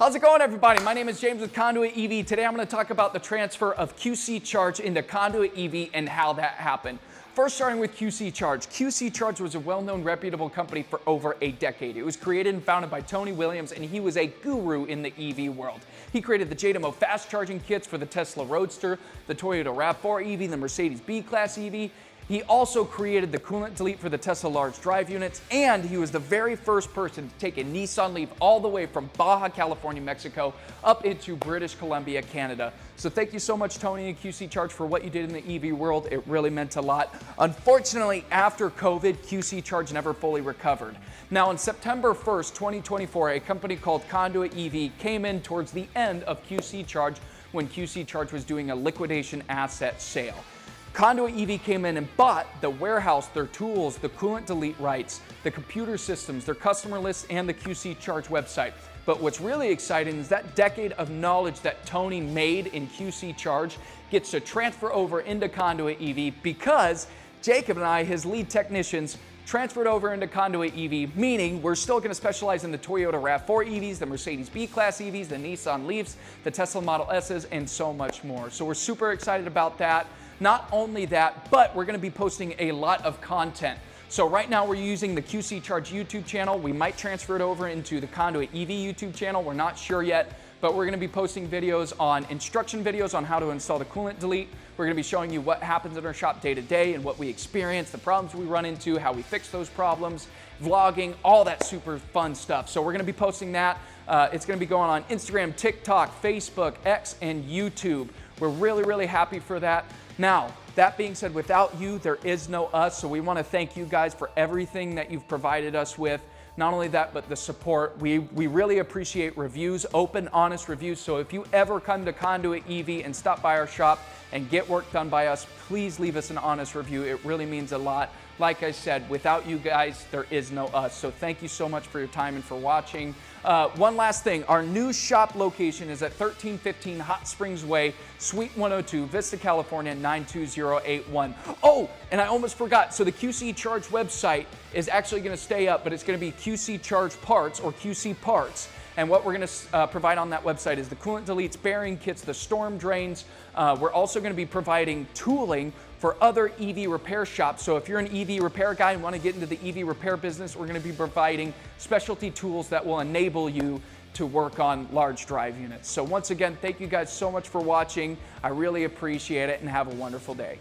How's it going, everybody? My name is James with Konduit EV. Today I'm going to talk about the transfer of QC Charge into Konduit EV and how that happened. First, starting with QC Charge. QC Charge was a well-known, reputable company for over a decade. It was created and founded by Tony Williams, and he was a guru in the EV world. He created the JDemo fast charging kits for the Tesla Roadster, the Toyota RAV4 EV, the Mercedes B-Class EV. He also created the coolant delete for the Tesla large drive units, and he was the very first person to take a Nissan Leaf all the way from Baja California, Mexico, up into British Columbia, Canada. So thank you so much, Tony and QC Charge, for what you did in the EV world. It really meant a lot. Unfortunately, after COVID, QC Charge never fully recovered. Now, on September 1st, 2024, a company called Konduit EV came in towards the end of QC Charge when QC Charge was doing a liquidation asset sale. Konduit EV came in and bought the warehouse, their tools, the coolant delete rights, the computer systems, their customer lists, and the QC Charge website. But what's really exciting is that decade of knowledge that Tony made in QC Charge gets to transfer over into Konduit EV because Jacob and I, his lead technicians, transferred over into Konduit EV, meaning we're still going to specialize in the Toyota RAV4 EVs, the Mercedes B-Class EVs, the Nissan Leafs, the Tesla Model S's, and so much more. So we're super excited about that. Not only that, but we're going to be posting a lot of content. So right now we're using the QC Charge YouTube channel. We might transfer it over into the Konduit EV YouTube channel. We're not sure yet, but we're going to be posting videos on instruction videos on how to install the coolant delete. We're going to be showing you what happens in our shop day to day and what we experience, the problems we run into, how we fix those problems, vlogging, all that super fun stuff. So we're going to be posting that. It's going to be going on Instagram, TikTok, Facebook, X, and YouTube. We're really happy for that. Now, that being said, without you, there is no us. So we want to thank you guys for everything that you've provided us with. Not only that, but the support. We really appreciate reviews, open, honest reviews. So if you ever come to Konduit EV and stop by our shop and get work done by us, please leave us an honest review. It really means a lot. Like I said, without you guys, there is no us. So thank you so much for your time and for watching. One last thing, our new shop location is at 1315 Hot Springs Way, Suite 102, Vista, California, 92081. Oh, and I almost forgot. So the QC Charge website is actually going to stay up, but it's going to be QC Charge Parts or QC Parts. And what we're going to provide on that website is the coolant deletes, bearing kits, the storm drains. We're also going to be providing tooling for other EV repair shops. So if you're an EV repair guy and want to get into the EV repair business, we're going to be providing specialty tools that will enable you to work on large drive units. So once again, thank you guys so much for watching. I really appreciate it and have a wonderful day.